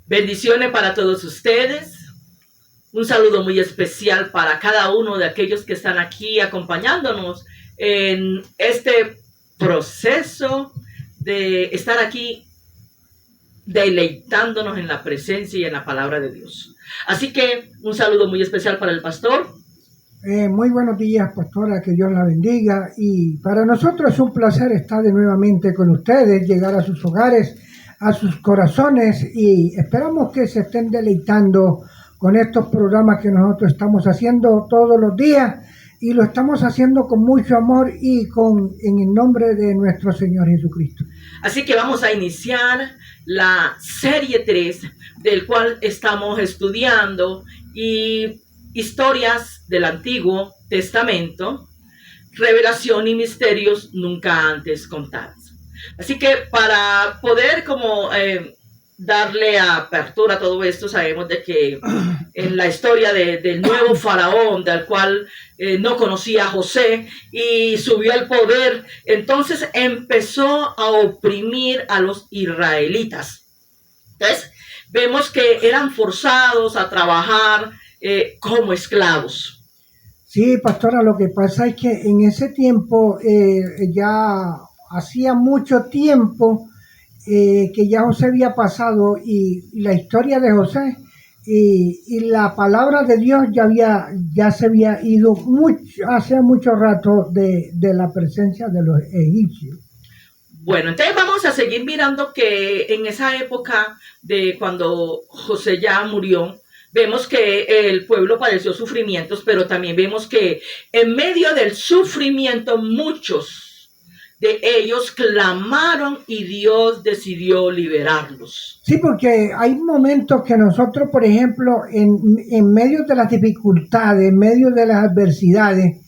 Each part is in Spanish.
Bendiciones para todos ustedes. Un saludo muy especial para cada uno de aquellos que están aquí acompañándonos en este proceso de estar aquí deleitándonos en la presencia y en la palabra de Dios. Así que un saludo muy especial para el pastor. Muy buenos días, pastora, que Dios la bendiga. Y para nosotros es un placer estar de nuevamente con ustedes, llegar a sus hogares, a sus corazones, y esperamos que se estén deleitando con estos programas que nosotros estamos haciendo todos los días, y lo estamos haciendo con mucho amor y en el nombre de nuestro Señor Jesucristo. Así que vamos a iniciar la serie 3, del cual estamos estudiando y historias del Antiguo Testamento, revelación y misterios nunca antes contados. Así que para poder darle apertura a todo esto, sabemos de que en la historia del nuevo faraón, del cual no conocía a José y subió al poder, entonces empezó a oprimir a los israelitas. Entonces vemos que eran forzados a trabajar como esclavos. Sí, pastora, lo que pasa es que en ese tiempo, ya hacía mucho tiempo que ya José había pasado, y la historia de José y la palabra de Dios ya se había ido hace mucho rato de la presencia de los egipcios. Bueno, entonces vamos a seguir mirando que en esa época de cuando José ya murió, vemos que el pueblo padeció sufrimientos, pero también vemos que en medio del sufrimiento muchos de ellos clamaron y Dios decidió liberarlos. Sí, porque hay momentos que nosotros, por ejemplo, en medio de las dificultades, en medio de las adversidades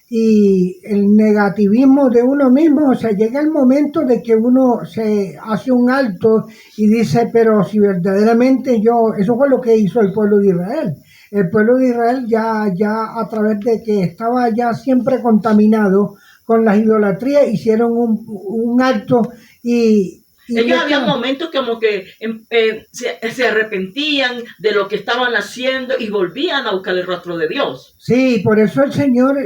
y el negativismo de uno mismo, o sea, llega el momento de que uno se hace un alto y dice, pero si verdaderamente eso fue lo que hizo el pueblo de Israel. El pueblo de Israel ya a través de que estaba ya siempre contaminado con las idolatrías, hicieron un acto y ellos había momentos como que se arrepentían de lo que estaban haciendo y volvían a buscar el rostro de Dios. Sí, por eso el Señor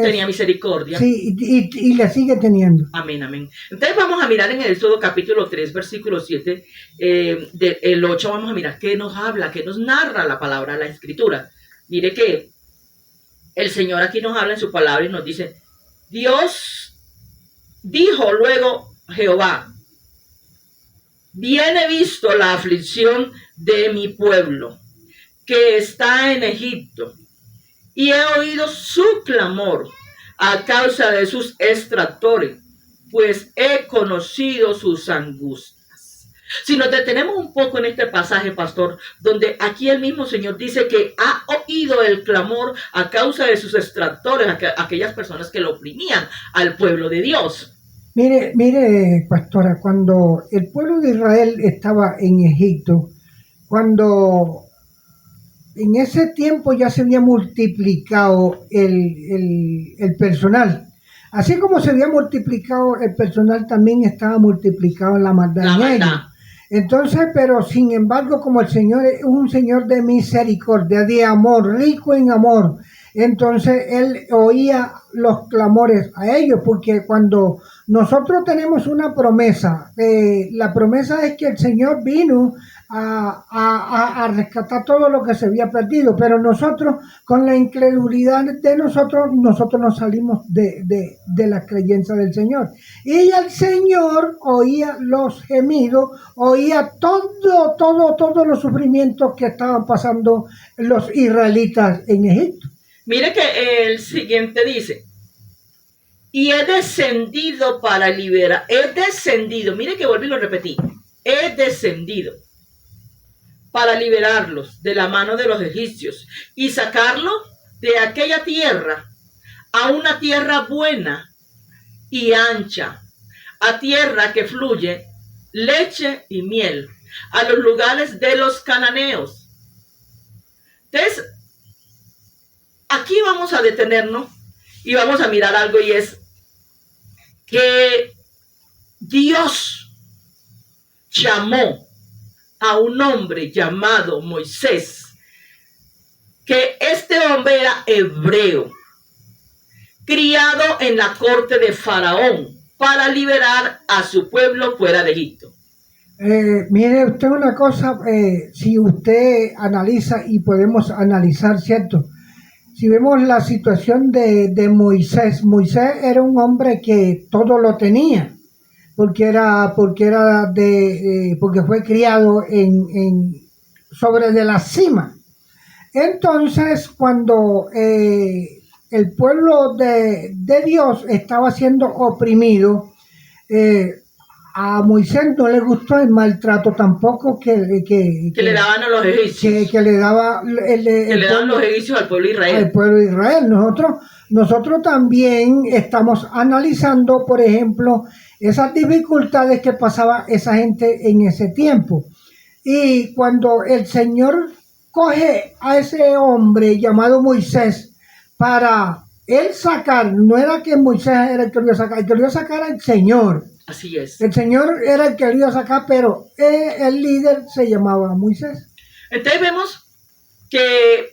tenía misericordia. Sí, y le sigue teniendo. Amén, amén. Entonces vamos a mirar en el Éxodo capítulo 3, versículo 7, del 8, vamos a mirar qué nos habla, qué nos narra la palabra, la escritura. Mire que el Señor aquí nos habla en su palabra y nos dice, Dios dijo luego Jehová, bien he visto la aflicción de mi pueblo que está en Egipto y he oído su clamor a causa de sus extractores, pues he conocido sus angustias. Si nos detenemos un poco en este pasaje, pastor, donde aquí el mismo Señor dice que ha oído el clamor a causa de sus extractores, aquellas personas que lo oprimían al pueblo de Dios. Mire, pastora, cuando el pueblo de Israel estaba en Egipto, cuando en ese tiempo ya se había multiplicado el personal, así como se había multiplicado el personal, también estaba multiplicado la maldad en ellos. Entonces, pero sin embargo, como el Señor es un Señor de misericordia, de amor, rico en amor, entonces Él oía los clamores a ellos, porque cuando nosotros tenemos una promesa, la promesa es que el Señor vino a rescatar todo lo que se había perdido, pero nosotros, con la incredulidad de nosotros nos salimos de la creencia del Señor. Y el Señor oía los gemidos, oía todos los sufrimientos que estaban pasando los israelitas en Egipto. Mire que el siguiente dice, y he descendido para liberar, mire que volví y lo repetí, he descendido para liberarlos de la mano de los egipcios y sacarlos de aquella tierra a una tierra buena y ancha, a tierra que fluye leche y miel, a los lugares de los cananeos. Entonces, aquí vamos a detenernos y vamos a mirar algo, y es que Dios llamó a un hombre llamado Moisés, que este hombre era hebreo, criado en la corte de Faraón para liberar a su pueblo fuera de Egipto. Mire usted una cosa, si usted analiza y podemos analizar, ¿cierto? Si vemos la situación de Moisés, Moisés era un hombre que todo lo tenía, porque fue criado sobre de la cima. Entonces, cuando el pueblo de Dios estaba siendo oprimido, a Moisés no le gustó el maltrato tampoco que le daban a los egipcios. Que le daban los egipcios al pueblo de Israel. Al pueblo de Israel. Nosotros también estamos analizando, por ejemplo, esas dificultades que pasaba esa gente en ese tiempo. Y cuando el Señor coge a ese hombre llamado Moisés para él sacar, no era que Moisés era el que lo iba a sacar, el que lo iba a sacar era el Señor. Así es. El Señor era el que lo iba a sacar, pero el líder se llamaba Moisés. Entonces vemos que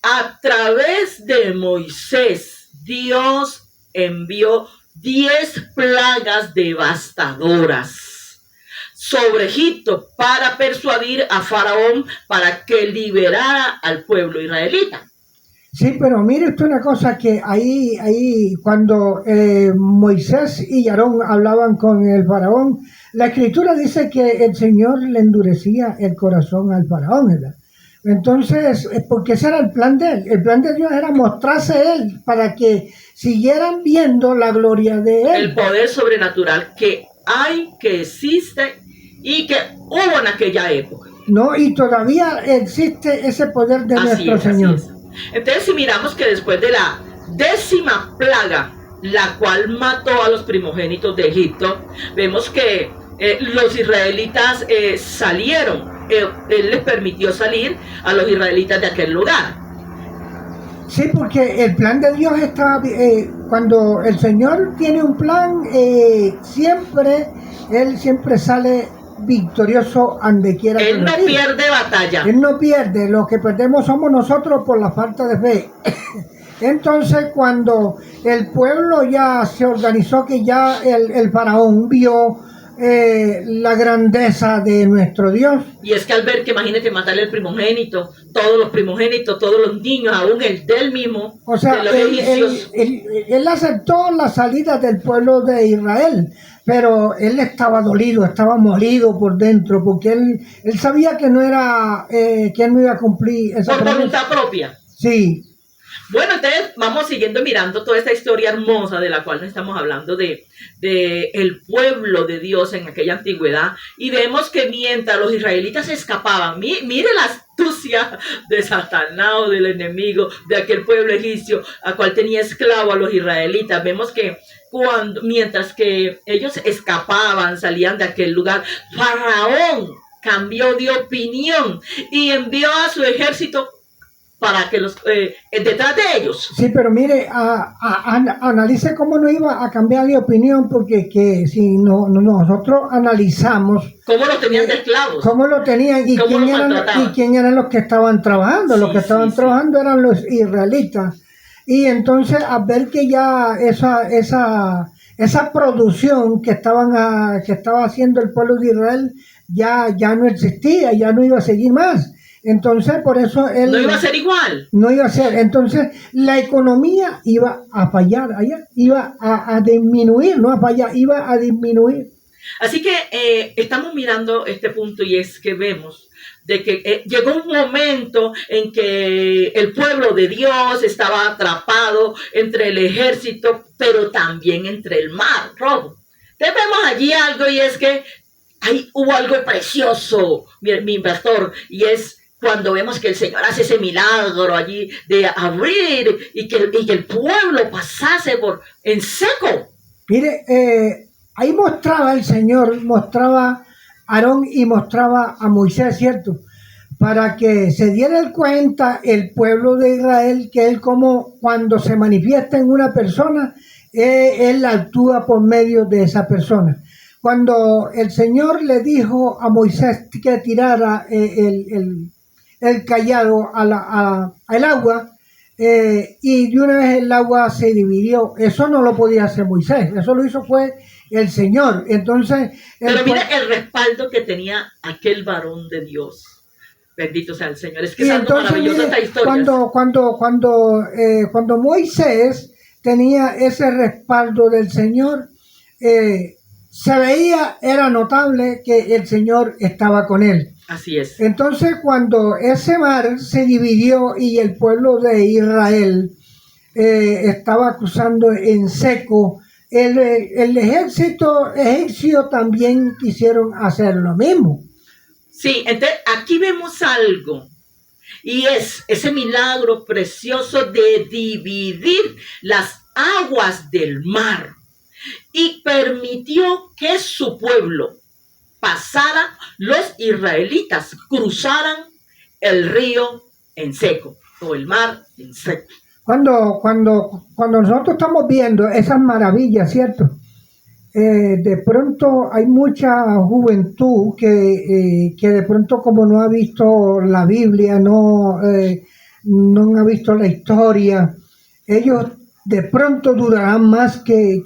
a través de Moisés, Dios envió 10 plagas devastadoras sobre Egipto para persuadir a Faraón para que liberara al pueblo israelita. Sí, pero mire usted una cosa, que ahí cuando Moisés y Aarón hablaban con el faraón, la escritura dice que el Señor le endurecía el corazón al faraón, ¿verdad? Entonces, porque ese era el plan de él. El plan de Dios era mostrarse él para que siguieran viendo la gloria de él. El poder sobrenatural que hay, que existe y que hubo en aquella época. No, y todavía existe ese poder de nuestro Señor. Así es. Entonces, si miramos que después de la 10ª plaga, la cual mató a los primogénitos de Egipto, vemos que los israelitas salieron. Él les permitió salir a los israelitas de aquel lugar. Sí, porque el plan de Dios está, cuando el Señor tiene un plan, Él siempre sale victorioso donde quiera. Él no pierde batalla. Él no pierde, lo que perdemos somos nosotros por la falta de fe. Entonces, cuando el pueblo ya se organizó, que ya el faraón vio la grandeza de nuestro Dios. Y es que al ver que, imagínate, matarle el primogénito, todos los niños, aún el del mismo, o sea, de los egipcios. Él aceptó la salida del pueblo de Israel, pero él estaba dolido, estaba molido por dentro, porque él sabía que no era, que él no iba a cumplir esa por voluntad propia. Sí. Bueno, entonces vamos siguiendo mirando toda esta historia hermosa de la cual estamos hablando de el pueblo de Dios en aquella antigüedad, y vemos que mientras los israelitas escapaban, mire la astucia de Satanás o del enemigo de aquel pueblo egipcio a cual tenía esclavo a los israelitas. Vemos que mientras que ellos escapaban, salían de aquel lugar, Faraón cambió de opinión y envió a su ejército para que los detrás de ellos. Sí, pero mire, analice cómo no iba a cambiar de opinión, porque que si nosotros analizamos cómo lo tenían de esclavos, cómo lo tenían y quién eran los que estaban trabajando. Los que estaban trabajando eran los israelitas. Y entonces, a ver que ya esa producción que estaba haciendo el pueblo de Israel ya no existía, ya no iba a seguir más. Entonces, por eso él... No iba a ser igual. No iba a ser. Entonces, la economía iba a fallar allá, iba a disminuir, no a fallar, iba a disminuir. Así que estamos mirando este punto, y es que vemos de que llegó un momento en que el pueblo de Dios estaba atrapado entre el ejército, pero también entre el mar Rojo. Entonces vemos allí algo, y es que hubo algo precioso, mi pastor, y es cuando vemos que el Señor hace ese milagro allí de abrir y que el pueblo pasase en seco. Mire, ahí mostraba el Señor, mostraba a Aarón y mostraba a Moisés, ¿cierto? Para que se diera cuenta el pueblo de Israel que él, como cuando se manifiesta en una persona, él actúa por medio de esa persona. Cuando el Señor le dijo a Moisés que tirara el cayado al agua, y de una vez el agua se dividió. Eso no lo podía hacer Moisés, eso lo hizo fue el Señor. Entonces, pero mira el respaldo que tenía aquel varón de Dios. Bendito sea el Señor. Es que es algo maravilloso esta historia. Cuando Moisés tenía ese respaldo del Señor, se veía, era notable que el Señor estaba con él. Así es. Entonces, cuando ese mar se dividió y el pueblo de Israel estaba cruzando en seco, el ejército egipcio también quisieron hacer lo mismo. Sí, entonces aquí vemos algo, y es ese milagro precioso de dividir las aguas del mar, y permitió que su pueblo pasara, los israelitas cruzaran el río en seco, o el mar en seco. Cuando nosotros estamos viendo esas maravillas, ¿cierto? De pronto hay mucha juventud que de pronto, como no ha visto la Biblia, no ha visto la historia, ellos de pronto durarán más que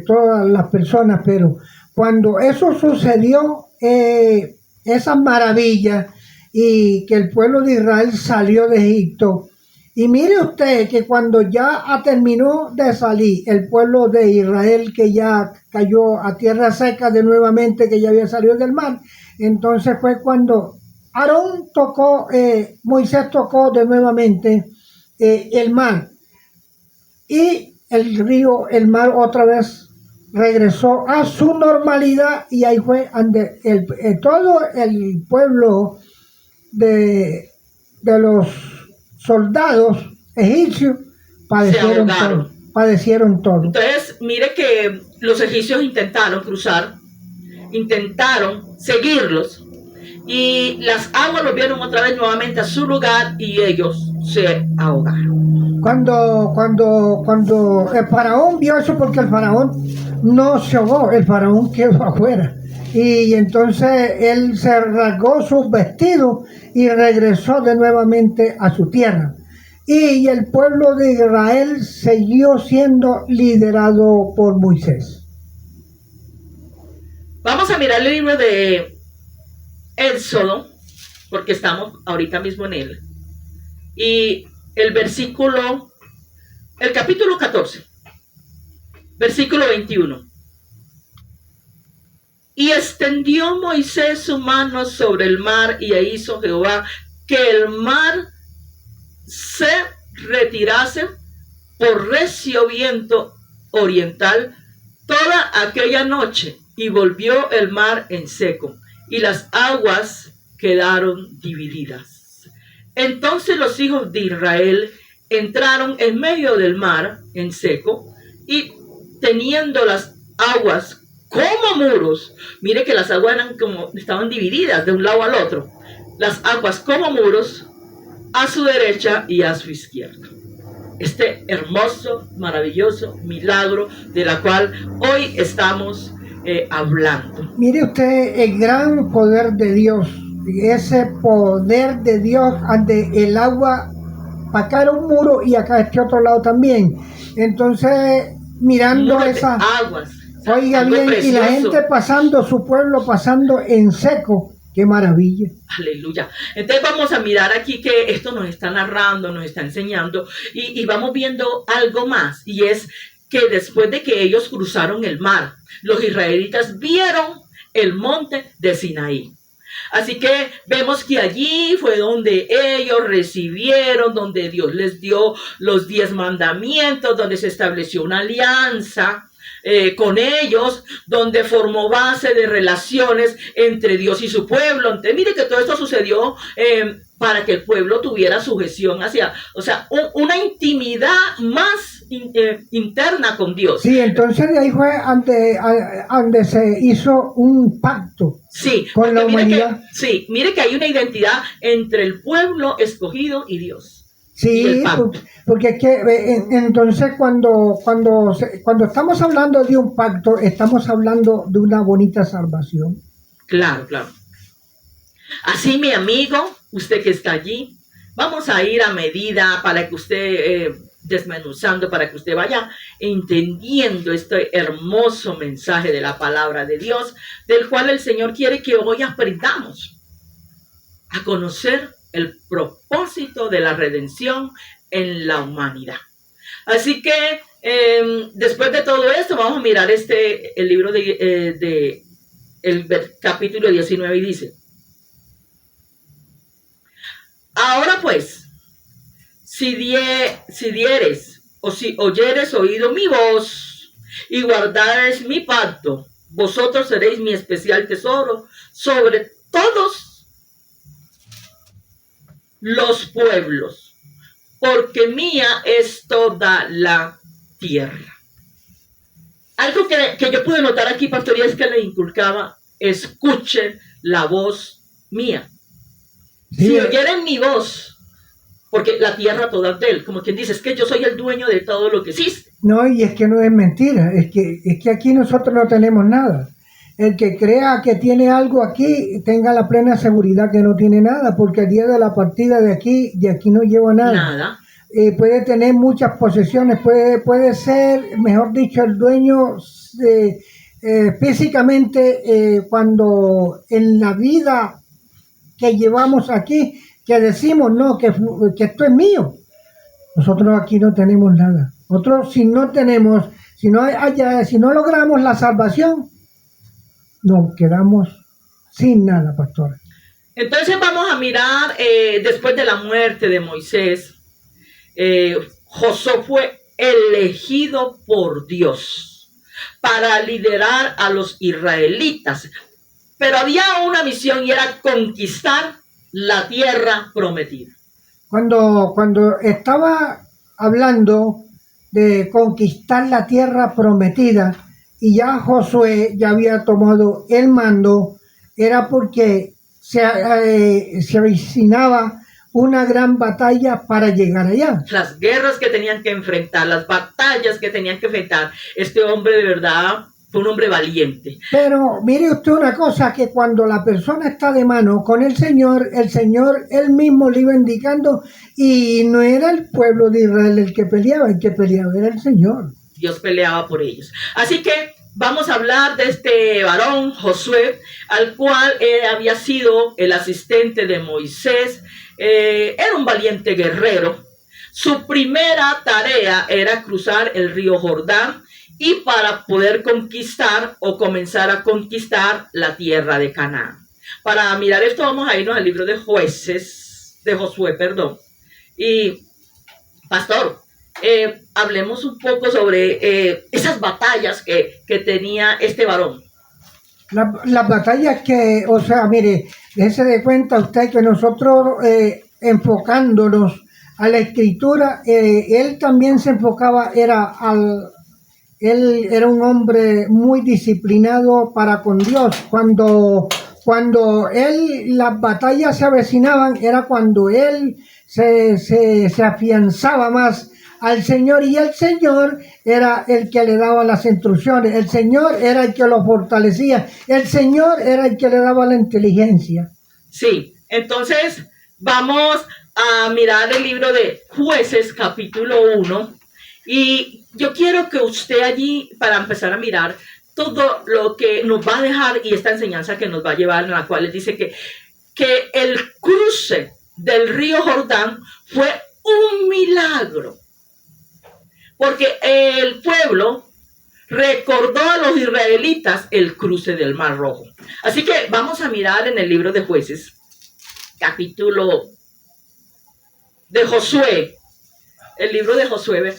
todas las personas, pero cuando eso sucedió, esas maravillas, y que el pueblo de Israel salió de Egipto, y mire usted que cuando ya terminó de salir el pueblo de Israel, que ya cayó a tierra seca de nuevamente, que ya había salido del mar, entonces fue cuando Aarón tocó, Moisés tocó de nuevamente el mar, y el río, el mar otra vez regresó a su normalidad, y ahí fue donde todo el pueblo de los soldados egipcios padecieron todo. Entonces, mire que los egipcios intentaron cruzar, intentaron seguirlos, y las aguas los vieron otra vez nuevamente a su lugar, y ellos se ahogaron. Cuando el faraón vio eso, porque el faraón no se ahogó, el faraón quedó afuera. Y entonces él se rasgó sus vestidos y regresó de nuevamente a su tierra. Y el pueblo de Israel siguió siendo liderado por Moisés. Vamos a mirar el libro de Éxodo, porque estamos ahorita mismo en él. Y el capítulo 14, versículo 21. Y extendió Moisés su mano sobre el mar, y hizo Jehová que el mar se retirase por recio viento oriental toda aquella noche, y volvió el mar en seco, y las aguas quedaron divididas. Entonces los hijos de Israel entraron en medio del mar en seco, y teniendo las aguas como muros, mire que las aguas estaban divididas de un lado al otro, las aguas como muros a su derecha y a su izquierda. Este hermoso, maravilloso milagro de la cual hoy estamos hablando. Mire usted el gran poder de Dios, ese poder de Dios ante el agua. Acá era un muro y acá este otro lado también. Entonces, mirando esas aguas, oiga bien, precioso. Y la gente pasando, su pueblo pasando en seco. ¡Qué maravilla! Aleluya. Entonces vamos a mirar aquí que esto nos está narrando, nos está enseñando, y vamos viendo algo más, y es que después de que ellos cruzaron el mar, los israelitas vieron el monte de Sinaí. Así que vemos que allí fue donde ellos recibieron, donde Dios les dio los 10 mandamientos, donde se estableció una alianza con ellos, donde formó base de relaciones entre Dios y su pueblo. Entonces, mire que todo esto sucedió para que el pueblo tuviera sujeción hacia, o sea, una intimidad más interna con Dios. Sí, entonces de ahí fue donde se hizo un pacto, sí, con la humanidad. Mire que hay una identidad entre el pueblo escogido y Dios. y el Sí, pacto. porque es que entonces cuando estamos hablando de un pacto, estamos hablando de una bonita salvación. Claro, claro. Así, mi amigo, usted que está allí, vamos a ir a medida para que usted, desmenuzando, para que usted vaya entendiendo este hermoso mensaje de la palabra de Dios, del cual el Señor quiere que hoy aprendamos a conocer el propósito de la redención en la humanidad. Así que después de todo esto, vamos a mirar el libro de el capítulo 19 y dice: ahora pues, si dieres o si oyeres oído mi voz y guardares mi pacto, vosotros seréis mi especial tesoro sobre todos los pueblos, porque mía es toda la tierra. Algo que yo pude notar aquí, pastoría, es que le inculcaba: escuchen la voz mía. Sí, Si oyeren mi voz, porque la tierra toda es de él, como quien dice, es que yo soy el dueño de todo lo que existe. no, y es que no es mentira, es que aquí nosotros no tenemos nada. El que crea que tiene algo aquí, tenga la plena seguridad que no tiene nada, porque el día de la partida de aquí no lleva nada. Nada. Puede tener muchas posesiones, puede ser, mejor dicho, el dueño físicamente, cuando en la vida que llevamos aquí, que decimos, no, que esto es mío. Nosotros aquí no tenemos nada. Nosotros si no tenemos, si no logramos la salvación, nos quedamos sin nada, pastora. Entonces vamos a mirar, después de la muerte de Moisés, Josué fue elegido por Dios para liderar a los israelitas. Pero había una misión y era conquistar la tierra prometida. Cuando estaba hablando de conquistar la tierra prometida y ya Josué ya había tomado el mando, era porque se avecinaba una gran batalla para llegar allá. Las guerras que tenían que enfrentar, las batallas que tenían que enfrentar. Este hombre de verdad fue un hombre valiente. Pero mire usted una cosa, que cuando la persona está de mano con el Señor él mismo le iba indicando, y no era el pueblo de Israel el que peleaba era el Señor. Dios peleaba por ellos. Así que vamos a hablar de este varón, Josué, al cual había sido el asistente de Moisés. Era un valiente guerrero. Su primera tarea era cruzar el río Jordán y para poder conquistar o comenzar a conquistar la tierra de Canaán. Para mirar esto vamos a irnos al libro de Josué, perdón. Y, pastor, hablemos un poco sobre esas batallas que tenía este varón. Las batallas que, o sea, mire, déjese de cuenta usted que nosotros enfocándonos a la escritura, él también se enfocaba, él era un hombre muy disciplinado para con Dios. Cuando las batallas se avecinaban, era cuando él se afianzaba más al Señor, y el Señor era el que le daba las instrucciones, el Señor era el que lo fortalecía, el Señor era el que le daba la inteligencia. Sí, entonces vamos a mirar el libro de Jueces, capítulo 1, y yo quiero que usted allí, para empezar a mirar todo lo que nos va a dejar y esta enseñanza que nos va a llevar, en la cual dice que el cruce del río Jordán fue un milagro, porque el pueblo recordó a los israelitas el cruce del Mar Rojo. Así que vamos a mirar en el libro de Jueces, capítulo de Josué, el libro de Josué,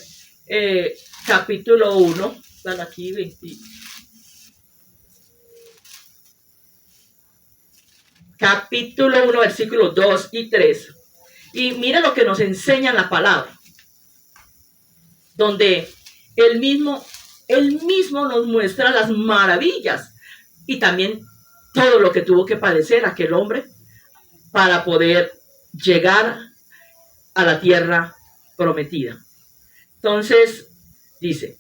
capítulo 1, van aquí 20. Capítulo 1, versículos 2 y 3. Y mire lo que nos enseña la palabra, donde él mismo nos muestra las maravillas y también todo lo que tuvo que padecer aquel hombre para poder llegar a la tierra prometida. Entonces dice,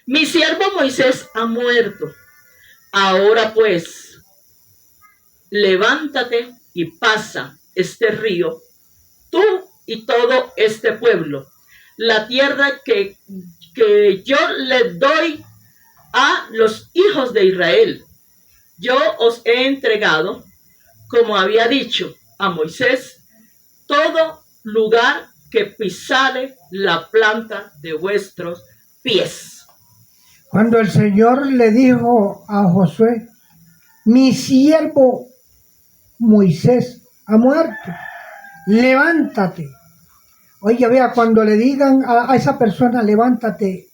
mi siervo Moisés ha muerto. Ahora pues, levántate y pasa este río, tú y todo este pueblo, la tierra que yo le doy a los hijos de Israel. Yo os he entregado, como había dicho a Moisés, todo lugar que pisare la planta de vuestros pies. Cuando el Señor le dijo a Josué, mi siervo Moisés ha muerto, levántate. Oye, vea, cuando le digan a esa persona, levántate,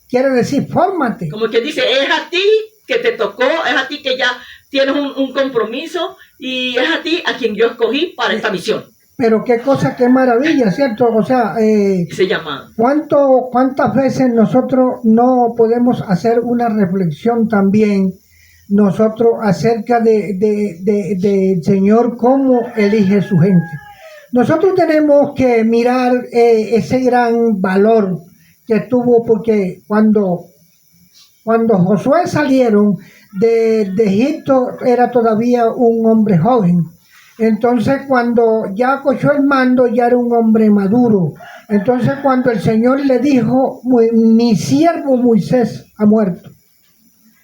quiere decir, fórmate. Como que dice, es a ti que te tocó, es a ti que ya tienes un compromiso y es a ti a quien yo escogí para esta misión. Pero qué cosa, qué maravilla, ¿cierto? O sea, Ese llamado. ¿Cuántas veces nosotros no podemos hacer una reflexión también nosotros acerca del Señor, cómo elige su gente? Nosotros tenemos que mirar ese gran valor que tuvo, porque cuando Josué salieron de Egipto era todavía un hombre joven. Entonces cuando ya cogió el mando ya era un hombre maduro. Entonces cuando el Señor le dijo, mi siervo Moisés ha muerto,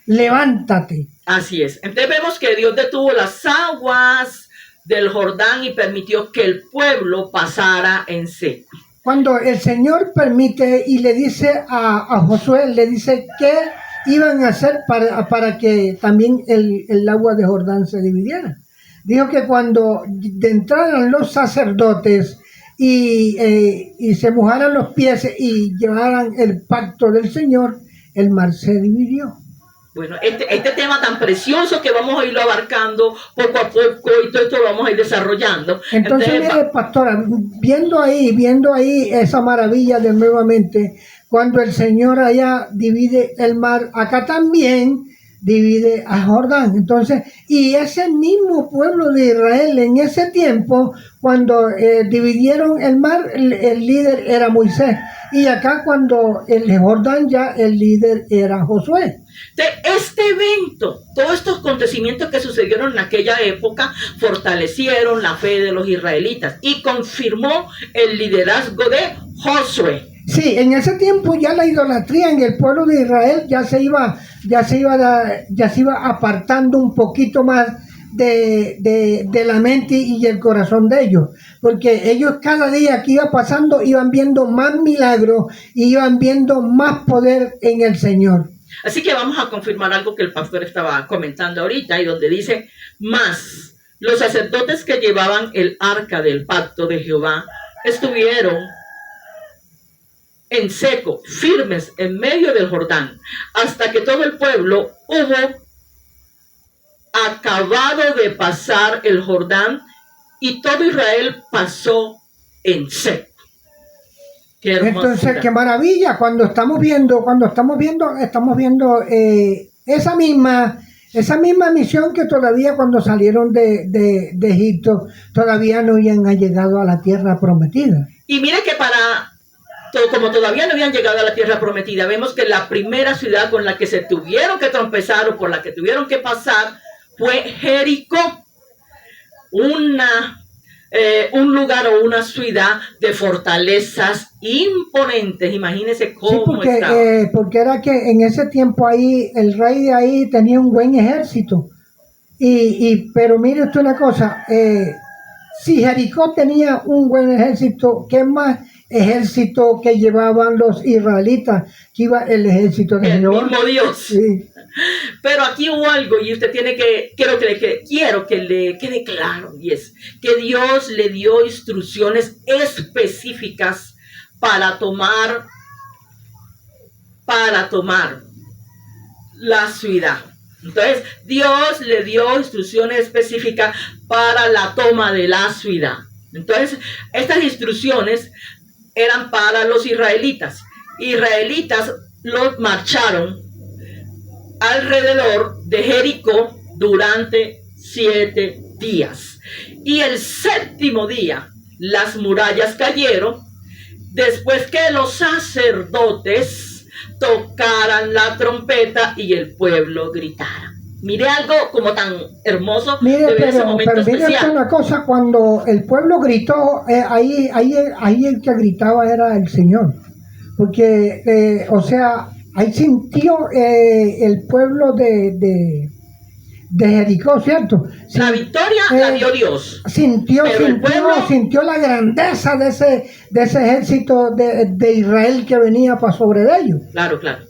levántate. Así es. Entonces vemos que Dios detuvo las aguas del Jordán y permitió que el pueblo pasara en seco. Cuando el Señor permite y le dice a Josué, le dice que iban a hacer para que también el agua de Jordán se dividiera. Dijo que cuando entraran los sacerdotes y se mojaran los pies y llevaran el pacto del Señor, el mar se dividió. Bueno, este tema tan precioso que vamos a irlo abarcando poco a poco y todo esto lo vamos a ir desarrollando. Entonces mire, pastora, viendo ahí esa maravilla de nuevamente, cuando el Señor allá divide el mar, acá también divide a Jordán. Entonces, y ese mismo pueblo de Israel en ese tiempo, cuando dividieron el mar, el líder era Moisés. Y acá cuando el Jordán ya el líder era Josué. De este evento, todos estos acontecimientos que sucedieron en aquella época fortalecieron la fe de los israelitas y confirmó el liderazgo de Josué. Sí, en ese tiempo ya la idolatría en el pueblo de Israel ya se iba apartando un poquito más de la mente y el corazón de ellos, porque ellos cada día que iba pasando iban viendo más milagros y iban viendo más poder en el Señor. Así que vamos a confirmar algo que el pastor estaba comentando ahorita y donde dice, más los sacerdotes que llevaban el arca del pacto de Jehová estuvieron en seco, firmes en medio del Jordán, hasta que todo el pueblo hubo acabado de pasar el Jordán y todo Israel pasó en seco. Qué entonces, qué maravilla, cuando estamos viendo esa misma misión que todavía cuando salieron de Egipto, todavía no habían llegado a la tierra prometida. Y mire que como todavía no habían llegado a la tierra prometida, vemos que la primera ciudad con la que se tuvieron que trompezar o por la que tuvieron que pasar fue Jericó, un lugar o una ciudad de fortalezas imponentes. Imagínense cómo estaba. Porque era que en ese tiempo ahí, el rey de ahí tenía un buen ejército. Pero mire usted una cosa, si Jericó tenía un buen ejército, ¿qué más ejército que llevaban los israelitas? Que iba el ejército de Jehová. El mismo Dios. Sí. Pero aquí hubo algo y usted quiero que le quede claro, y es que Dios le dio instrucciones específicas para tomar la ciudad. Entonces, Dios le dio instrucciones específicas para la toma de la ciudad. Entonces, estas instrucciones eran para los israelitas. Israelitas los marcharon alrededor de Jericó durante 7 días. Y el séptimo día las murallas cayeron después que los sacerdotes tocaran la trompeta y el pueblo gritara. Mire algo como tan hermoso Mire, de ver ese momento pero mire especial. una cosa, cuando el pueblo gritó, ahí el que gritaba era el Señor. Porque, o sea, ahí sintió el pueblo de Jericó, ¿cierto? La victoria la dio Dios. Sintió la grandeza de ese ejército de Israel que venía para sobre ellos. Claro, claro.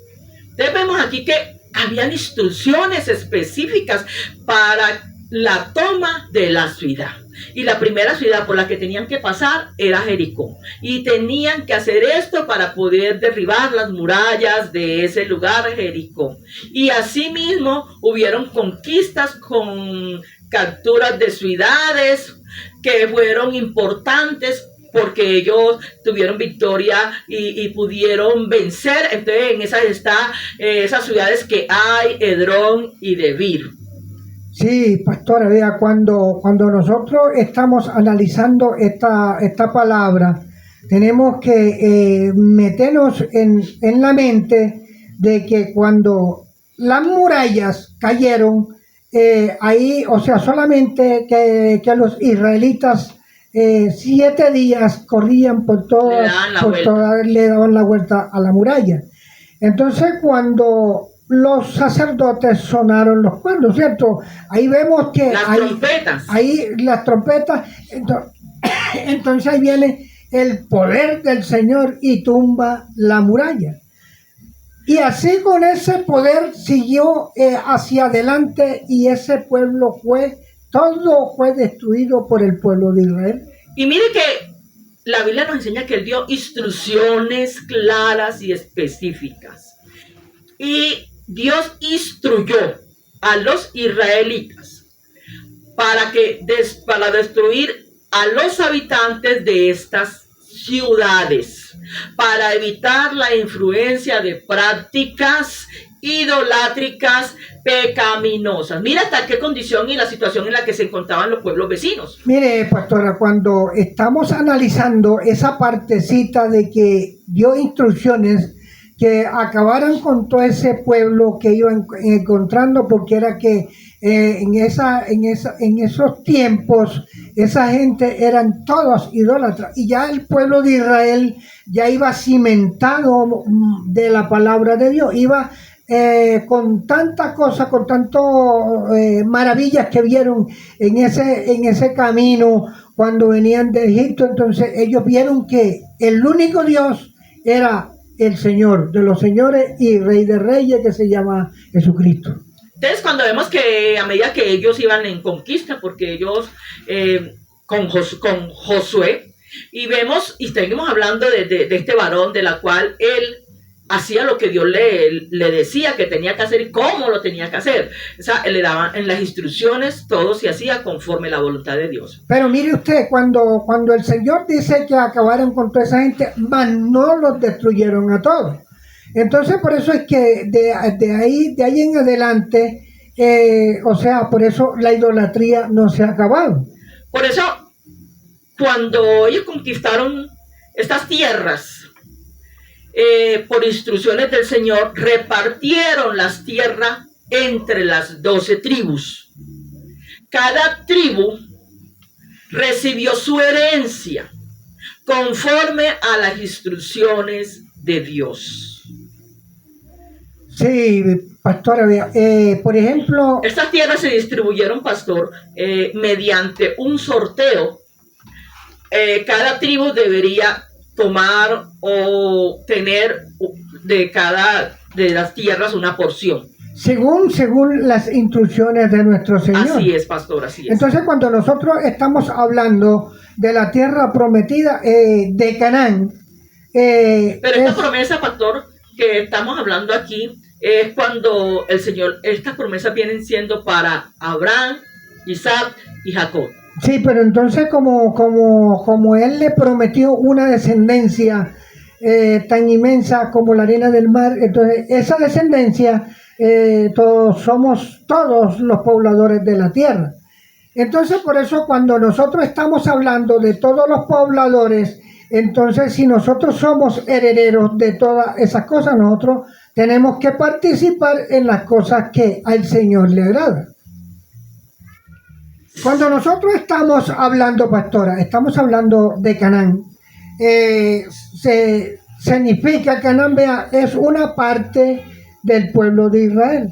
Entonces vemos aquí que habían instrucciones específicas para la toma de la ciudad. Y la primera ciudad por la que tenían que pasar era Jericó. Y tenían que hacer esto para poder derribar las murallas de ese lugar, Jericó. Y asimismo hubieron conquistas con capturas de ciudades que fueron importantes porque ellos tuvieron victoria y pudieron vencer. Entonces en esas están esas ciudades que hay, Edrón y Debir. Sí, pastora, vea, cuando nosotros estamos analizando esta palabra, tenemos que meternos en la mente de que cuando las murallas cayeron, ahí, o sea, solamente que los israelitas 7 días corrían le daban la vuelta a la muralla. Entonces, cuando los sacerdotes sonaron los cuernos, ¿cierto? Ahí vemos que las trompetas, entonces ahí viene el poder del Señor y tumba la muralla. Y así con ese poder siguió hacia adelante y ese pueblo todo fue destruido por el pueblo de Israel. Y mire que la Biblia nos enseña que Él dio instrucciones claras y específicas. Y Dios instruyó a los israelitas para destruir a los habitantes de estas ciudades, para evitar la influencia de prácticas idolátricas pecaminosas. Mira hasta qué condición y la situación en la que se encontraban los pueblos vecinos. Mire, pastora, cuando estamos analizando esa partecita de que dio instrucciones que acabaran con todo ese pueblo que iban encontrando, porque era que en esos tiempos esa gente eran todos idólatras y ya el pueblo de Israel ya iba cimentado de la palabra de Dios, iba con tantas cosas, con tantas maravillas que vieron en ese camino cuando venían de Egipto. Entonces ellos vieron que el único Dios era el Señor de los señores y Rey de reyes, que se llama Jesucristo. Entonces, cuando vemos que a medida que ellos iban en conquista, porque ellos con Josué, y vemos y seguimos hablando de este varón, de la cual él hacía lo que Dios le decía que tenía que hacer y cómo lo tenía que hacer. O sea, le daban en las instrucciones, todo se hacía conforme la voluntad de Dios. Pero mire usted, cuando el Señor dice que acabaron con toda esa gente, mas no los destruyeron a todos. Entonces, por eso es que de ahí en adelante, o sea, por eso la idolatría no se ha acabado. Por eso, cuando ellos conquistaron estas tierras, por instrucciones del Señor, repartieron las tierras entre las 12 tribus. Cada tribu recibió su herencia conforme a las instrucciones de Dios. Sí, pastora, por ejemplo... Estas tierras se distribuyeron, pastor, mediante un sorteo. Cada tribu debería tomar o tener de las tierras una porción. Según las instrucciones de nuestro Señor. Así es, pastor, así es. Entonces, cuando nosotros estamos hablando de la tierra prometida de Canaán... Pero esta promesa, pastor, que estamos hablando aquí, es cuando el Señor, estas promesas vienen siendo para Abraham, Isaac y Jacob. Sí, pero entonces como Él le prometió una descendencia tan inmensa como la arena del mar, entonces esa descendencia somos todos los pobladores de la tierra. Entonces, por eso cuando nosotros estamos hablando de todos los pobladores, entonces si nosotros somos herederos de todas esas cosas, nosotros tenemos que participar en las cosas que al Señor le agrada. Cuando nosotros estamos hablando, pastora, estamos hablando de Canaán, significa Canaán, vea, es una parte del pueblo de Israel,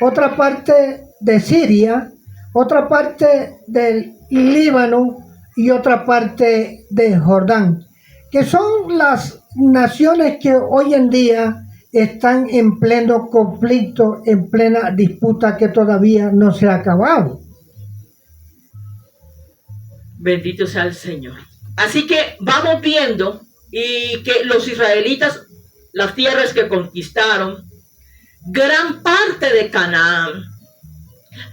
otra parte de Siria, otra parte del Líbano y otra parte de Jordán, que son las naciones que hoy en día están en pleno conflicto, en plena disputa que todavía no se ha acabado. Bendito sea el Señor. Así que vamos viendo y que los israelitas, las tierras que conquistaron, gran parte de Canaán,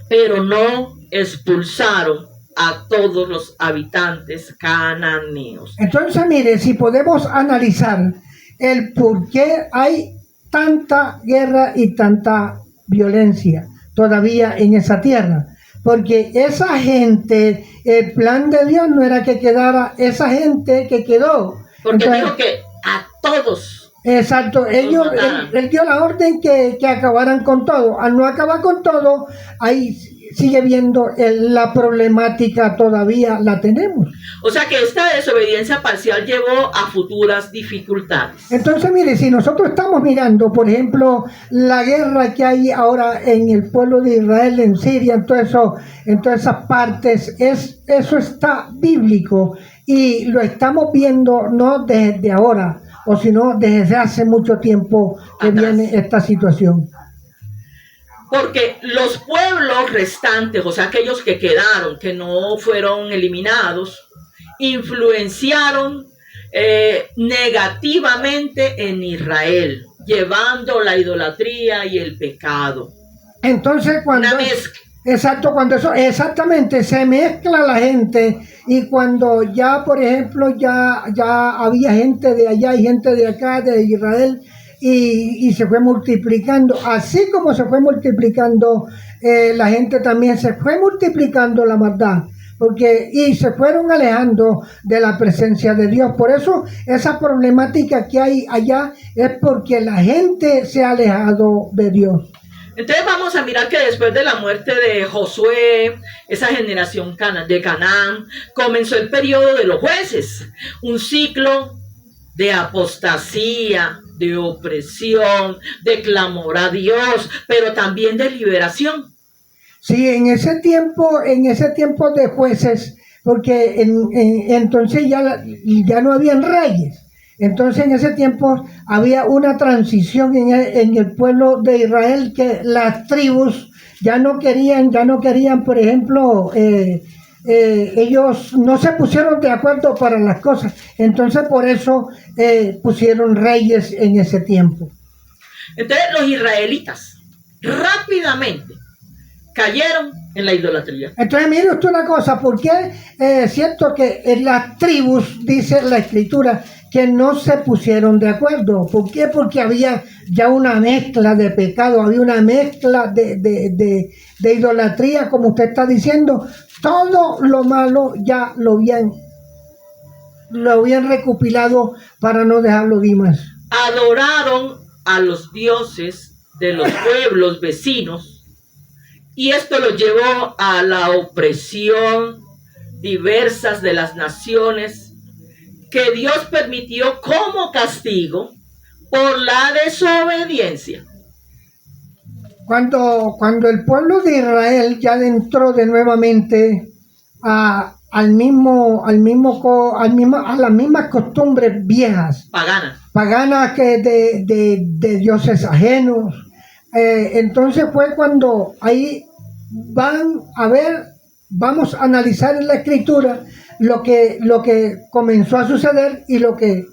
pero no expulsaron a todos los habitantes cananeos. Entonces, mire, si podemos analizar el por qué hay tanta guerra y tanta violencia todavía en esa tierra, porque esa gente, el plan de Dios no era que quedara esa gente que quedó. Porque entonces, dijo que a todos. Exacto, ellos, él dio la orden que acabaran con todo. Al no acabar con todo, ahí sigue viendo la problemática, todavía la tenemos. O sea que esta desobediencia parcial llevó a futuras dificultades. Entonces, mire, si nosotros estamos mirando, por ejemplo, la guerra que hay ahora en el pueblo de Israel, en Siria, en todas esas partes, eso está bíblico y lo estamos viendo no desde ahora, o sino desde hace mucho tiempo que viene esta situación. Porque los pueblos restantes, o sea, aquellos que quedaron, que no fueron eliminados, influenciaron negativamente en Israel, llevando la idolatría y el pecado. Entonces, cuando exactamente se mezcla la gente, y cuando ya, por ejemplo, ya había gente de allá y gente de acá, de Israel, y se fue multiplicando, así como se fue multiplicando la gente, también se fue multiplicando la maldad, y se fueron alejando de la presencia de Dios. Por eso esa problemática que hay allá es porque la gente se ha alejado de Dios. Entonces vamos a mirar que después de la muerte de Josué, esa generación de Canaán, comenzó el periodo de los jueces, un ciclo de apostasía, de opresión, de clamor a Dios, pero también de liberación. Sí, en ese tiempo de jueces, porque entonces ya no habían reyes. Entonces en ese tiempo había una transición en el pueblo de Israel, que las tribus ya no querían, por ejemplo, ellos no se pusieron de acuerdo para las cosas. Entonces por eso pusieron reyes en ese tiempo. Entonces los israelitas rápidamente cayeron en la idolatría. Entonces mire usted una cosa, porque es cierto que en las tribus, dice la escritura, que no se pusieron de acuerdo. ¿Por qué? Porque había ya una mezcla de pecado, había una mezcla de idolatría, como usted está diciendo. Todo lo malo ya lo habían recopilado para no dejarlo de más. Adoraron a los dioses de los pueblos vecinos, y esto lo llevó a la opresión diversas de las naciones que Dios permitió como castigo por la desobediencia. Cuando el pueblo de Israel ya entró de nuevamente a las mismas costumbres viejas, paganas que de dioses ajenos, entonces fue cuando ahí vamos a analizar en la escritura lo que comenzó a suceder y lo que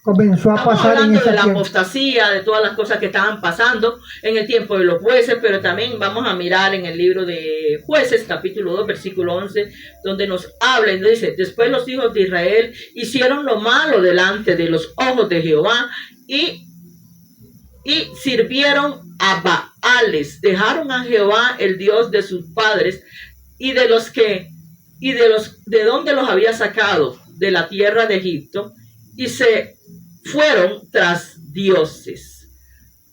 comenzó a pasar en ese tiempo. Estamos hablando de la apostasía, de todas las cosas que estaban pasando en el tiempo de los jueces, pero también vamos a mirar en el libro de Jueces, capítulo 2, versículo 11, donde nos habla y nos dice: después los hijos de Israel hicieron lo malo delante de los ojos de Jehová y sirvieron a Baales, dejaron a Jehová, el Dios de sus padres, y de donde los había sacado de la tierra de Egipto, y se fueron tras dioses,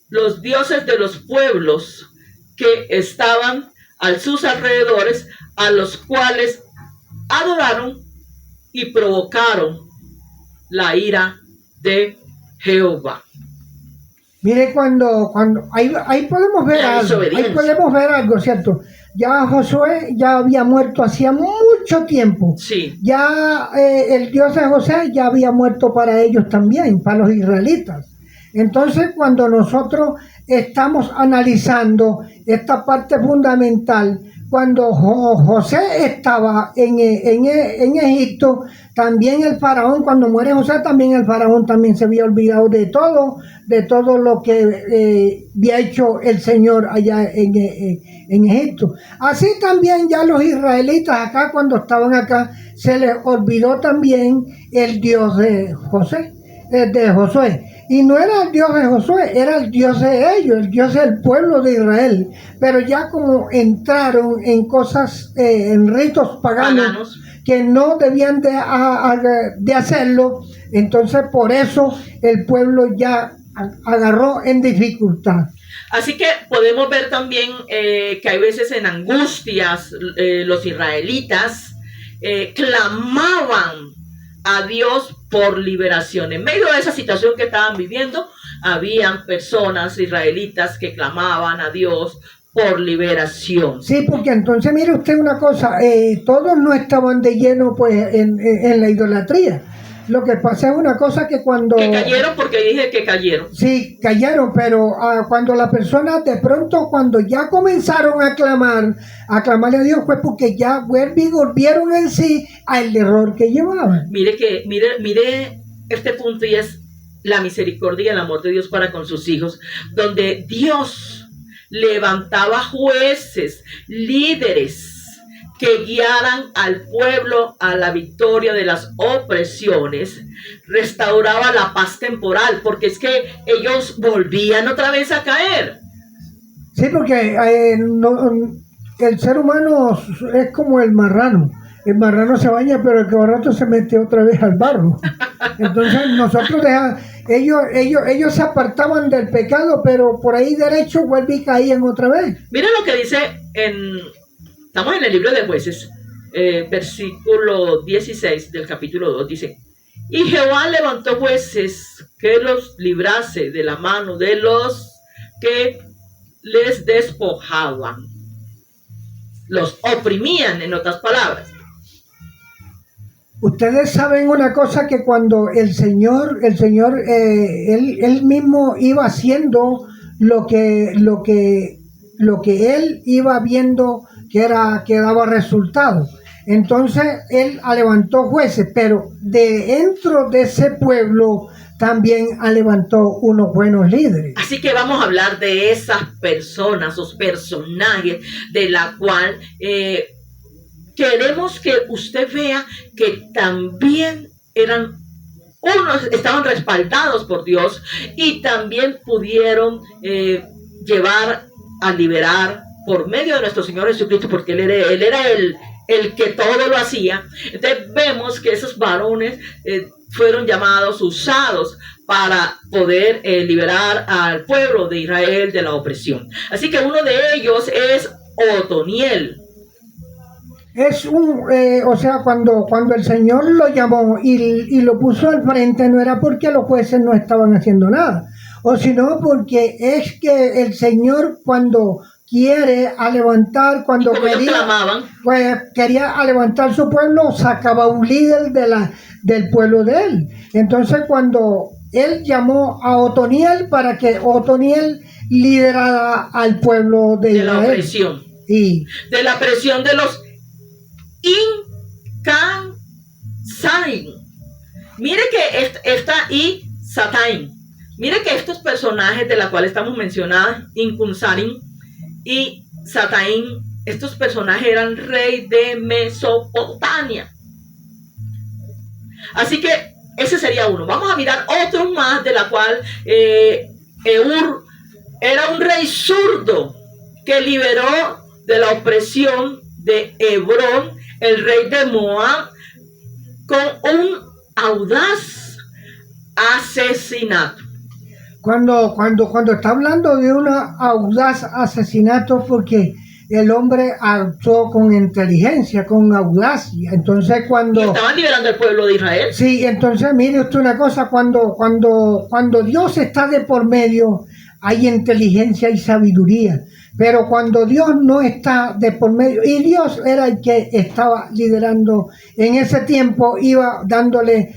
los dioses de los pueblos que estaban a sus alrededores, a los cuales adoraron y provocaron la ira de Jehová. Mire, cuando ahí podemos ver algo, ¿cierto? Ya Josué ya había muerto hacía mucho tiempo. Sí. Ya el Dios de José ya había muerto para ellos también, para los israelitas. Entonces, cuando nosotros estamos analizando esta parte fundamental, cuando José estaba en Egipto, también el faraón, cuando muere José, también el faraón también se había olvidado de todo lo que había hecho el Señor allá en Egipto. Así también ya los israelitas acá, cuando estaban acá, se les olvidó también el Dios de Josué. Y no era el Dios de Josué, era el Dios de ellos, el Dios del pueblo de Israel. Pero ya como entraron en cosas, en ritos paganos, que no debían de hacerlo, entonces por eso el pueblo ya agarró en dificultad. Así que podemos ver también que hay veces en angustias los israelitas clamaban a Dios por liberación. En medio de esa situación que estaban viviendo, habían personas israelitas que clamaban a Dios por liberación. Sí, porque entonces mire usted una cosa, todos no estaban de lleno pues en la idolatría. Lo que pasa es una cosa que cuando... Que cayeron, porque dije que cayeron. Sí, cayeron, pero cuando las personas de pronto, cuando ya comenzaron a clamarle a Dios, fue porque ya volvieron en sí al error que llevaban. Mire este punto, y es la misericordia y el amor de Dios para con sus hijos, donde Dios levantaba jueces, líderes, que guiaran al pueblo a la victoria de las opresiones, restauraba la paz temporal, porque es que ellos volvían otra vez a caer. Sí, porque el ser humano es como el marrano. El marrano se baña, pero el caballo se mete otra vez al barro. Entonces nosotros ellos se apartaban del pecado, pero por ahí derecho vuelve y caían otra vez. Mira lo que dice estamos en el libro de Jueces, versículo 16 del capítulo 2, dice: y Jehová levantó jueces que los librase de la mano de los que les despojaban, los oprimían, en otras palabras. Ustedes saben una cosa, que cuando el Señor, él mismo iba haciendo lo que él iba viendo que daba resultado. Entonces él levantó jueces, pero dentro de ese pueblo también levantó unos buenos líderes. Así que vamos a hablar de esas personas, esos personajes, de la cual queremos que usted vea que también estaban respaldados por Dios, y también pudieron llevar a liberar por medio de nuestro Señor Jesucristo, porque Él era el que todo lo hacía. Entonces vemos que esos varones fueron llamados, usados para poder liberar al pueblo de Israel de la opresión. Así que uno de ellos es Otoniel. Es cuando el Señor lo llamó y lo puso al frente, no era porque los jueces no estaban haciendo nada, o sino porque es que el Señor, cuando quiere levantar, cuando quería levantar su pueblo, sacaba un líder del pueblo de él. Entonces cuando él llamó a Otoniel para que Otoniel liderara al pueblo de Israel. La opresión. De la presión de los Incansain. Mire que esta Sataín. Mire que estos personajes de la cual estamos mencionando, Incansain y Sataín, estos personajes eran rey de Mesopotamia. Así que ese sería uno. Vamos a mirar otro más, de la cual Eur era un rey zurdo que liberó de la opresión de Hebrón, el rey de Moab, con un audaz asesinato. Cuando está hablando de un audaz asesinato, porque el hombre actuó con inteligencia, con audacia. Entonces Y estaban liberando al pueblo de Israel. Sí, entonces mire usted una cosa, cuando Dios está de por medio, hay inteligencia y sabiduría. Pero cuando Dios no está de por medio, y Dios era el que estaba liderando en ese tiempo, iba dándole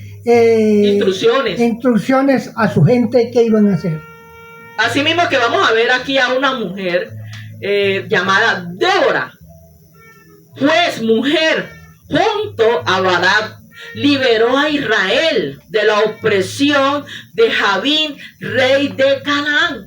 instrucciones a su gente que iban a hacer. Así mismo que vamos a ver aquí a una mujer llamada Débora, juez mujer, junto a Barak, liberó a Israel de la opresión de Jabín, rey de Canaán.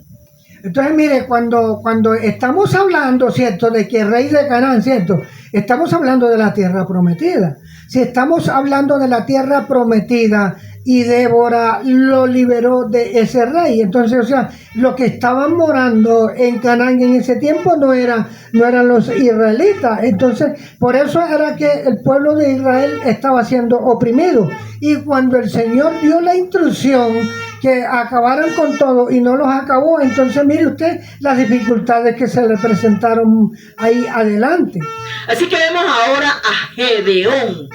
Entonces, mire, cuando estamos hablando, ¿cierto?, de que el rey de Canaán, ¿cierto?, estamos hablando de la tierra prometida. Si estamos hablando de la tierra prometida y Débora lo liberó de ese rey, entonces, o sea, los que estaban morando en Canaán en ese tiempo no eran los israelitas. Entonces, por eso era que el pueblo de Israel estaba siendo oprimido. Y cuando el Señor dio la instrucción que acabaran con todo y no los acabó, entonces mire usted las dificultades que se le presentaron ahí adelante. Así que vemos ahora a Gedeón,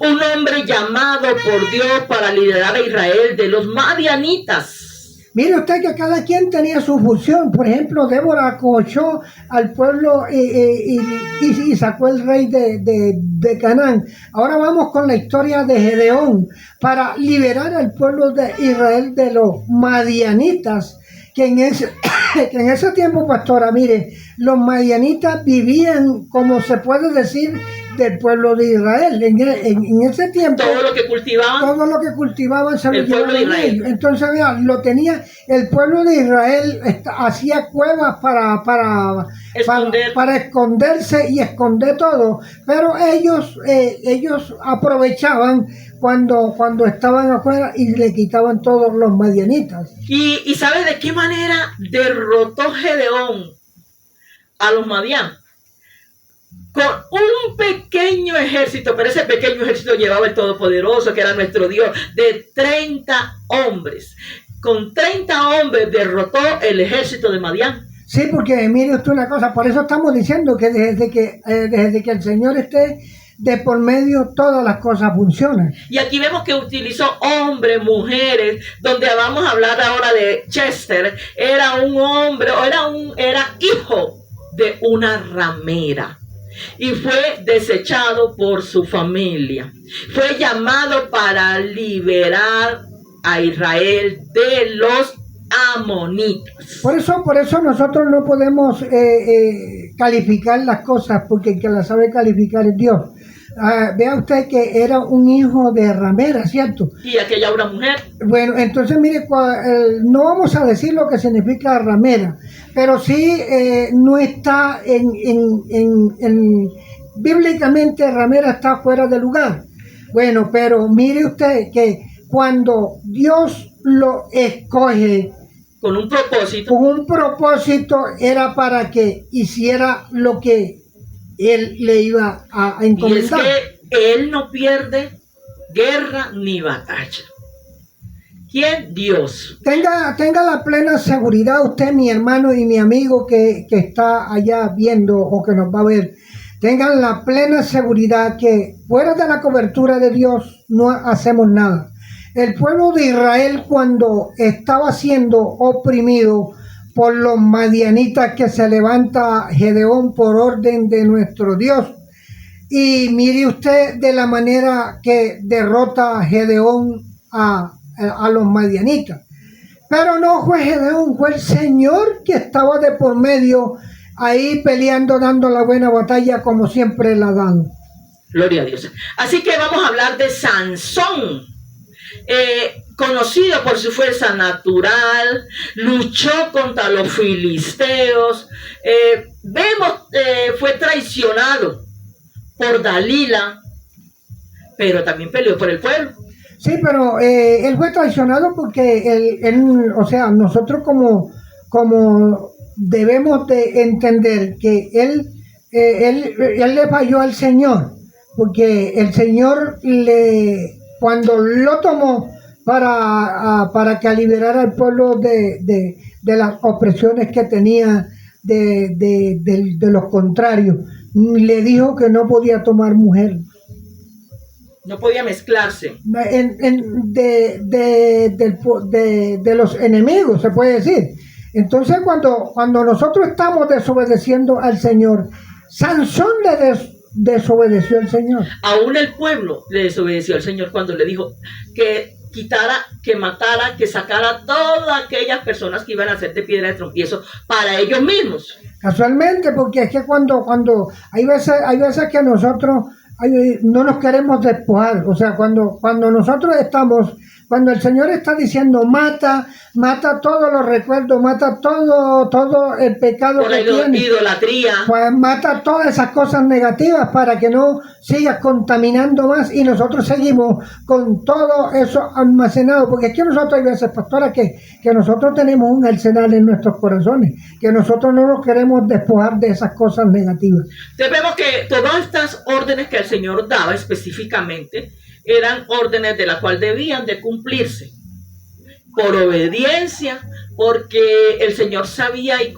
un hombre llamado por Dios para liderar a Israel de los madianitas. Mire usted que cada quien tenía su función. Por ejemplo, Débora acochó al pueblo y sacó el rey de Canaán. Ahora vamos con la historia de Gedeón para liberar al pueblo de Israel de los madianitas, que en ese tiempo, pastora, mire, los madianitas vivían, como se puede decir, del pueblo de Israel. En ese tiempo, todo lo que cultivaban se lo llevaban ellos. Entonces, vean, lo tenía el pueblo de Israel, hacía cuevas para esconderse y esconder todo, pero ellos aprovechaban cuando estaban afuera y le quitaban todos los madianitas. ¿Y sabe de qué manera derrotó Gedeón a los madianos? Con un pequeño ejército, pero ese pequeño ejército llevaba el Todopoderoso, que era nuestro Dios, de 30 hombres. Con 30 hombres derrotó el ejército de Madián. Sí, porque mire usted una cosa, por eso estamos diciendo que desde que el Señor esté de por medio, todas las cosas funcionan. Y aquí vemos que utilizó hombres, mujeres, donde vamos a hablar ahora de Chester. Era un hombre, era hijo de una ramera. Y fue desechado por su familia. Fue llamado para liberar a Israel de los amonitas. Por eso nosotros no podemos calificar las cosas, porque el que las sabe calificar es Dios. Vea usted que era un hijo de ramera, ¿cierto? Y aquella una mujer. Bueno, entonces mire, no vamos a decir lo que significa ramera, pero sí no está bíblicamente ramera está fuera de lugar. Bueno, pero mire usted que cuando Dios lo escoge con un propósito era para que hiciera lo que él le iba a encomendar. Y es que él no pierde guerra ni batalla. ¿Quién? Dios. Tenga la plena seguridad usted, mi hermano y mi amigo que está allá viendo o que nos va a ver. Tengan la plena seguridad que fuera de la cobertura de Dios no hacemos nada. El pueblo de Israel, cuando estaba siendo oprimido por los madianitas, que se levanta Gedeón por orden de nuestro Dios. Y mire usted de la manera que derrota Gedeón a los madianitas. Pero no fue Gedeón, fue el Señor que estaba de por medio ahí peleando, dando la buena batalla como siempre la dan. Gloria a Dios. Así que vamos a hablar de Sansón. Conocido por su fuerza natural, luchó contra los filisteos. Fue traicionado por Dalila, pero también peleó por el pueblo. Sí, pero él fue traicionado porque o sea, nosotros como debemos de entender que él él le falló al Señor, porque el Señor cuando lo tomó para que liberara al pueblo de las opresiones que tenía de los contrarios, le dijo que no podía tomar mujer. No podía mezclarse. De los enemigos, se puede decir. Entonces, cuando nosotros estamos desobedeciendo al Señor, Sansón desobedeció al Señor. Aún el pueblo le desobedeció al Señor cuando le dijo que quitara, que matara, que sacara todas aquellas personas que iban a hacer de piedra de tropiezo para ellos mismos. Casualmente, porque es que cuando hay veces que nosotros no nos queremos despojar, o sea, cuando nosotros cuando el Señor está diciendo mata todos los recuerdos, mata todo el pecado por que tiene, idolatría, pues mata todas esas cosas negativas para que no sigas contaminando más, y nosotros seguimos con todo eso almacenado, porque es que nosotros hay veces, pastora, que nosotros tenemos un arsenal en nuestros corazones, que nosotros no nos queremos despojar de esas cosas negativas. Entonces vemos que todas estas órdenes que el Señor daba específicamente eran órdenes de las cuales debían de cumplirse por obediencia, porque el Señor sabía y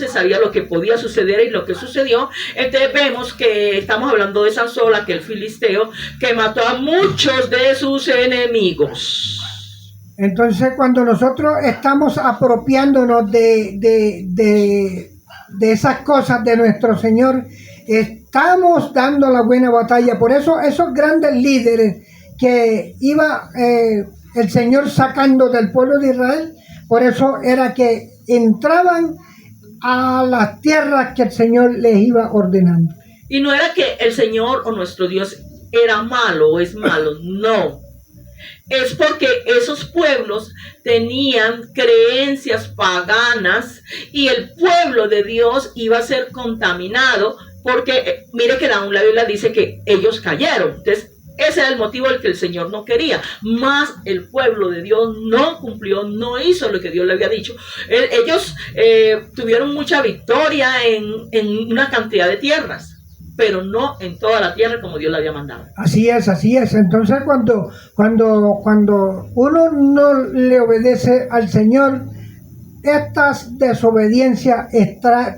sabía lo que podía suceder y lo que sucedió. Entonces vemos que estamos hablando de Sansón, aquel filisteo que mató a muchos de sus enemigos. Entonces, cuando nosotros estamos apropiándonos de esas cosas de nuestro Señor, estamos dando la buena batalla. Por eso esos grandes líderes que iba el Señor sacando del pueblo de Israel, por eso era que entraban a las tierras que el Señor les iba ordenando. Y no era que el Señor o nuestro Dios era malo o es malo, no. Es porque esos pueblos tenían creencias paganas y el pueblo de Dios iba a ser contaminado, porque mire que aún la Biblia dice que ellos cayeron. Entonces ese era el motivo del que el Señor no quería. Más el pueblo de Dios no cumplió, no hizo lo que Dios le había dicho. Ellos tuvieron mucha victoria en una cantidad de tierras, pero no en toda la tierra como Dios le había mandado. Así es. Entonces cuando uno no le obedece al Señor, estas desobediencias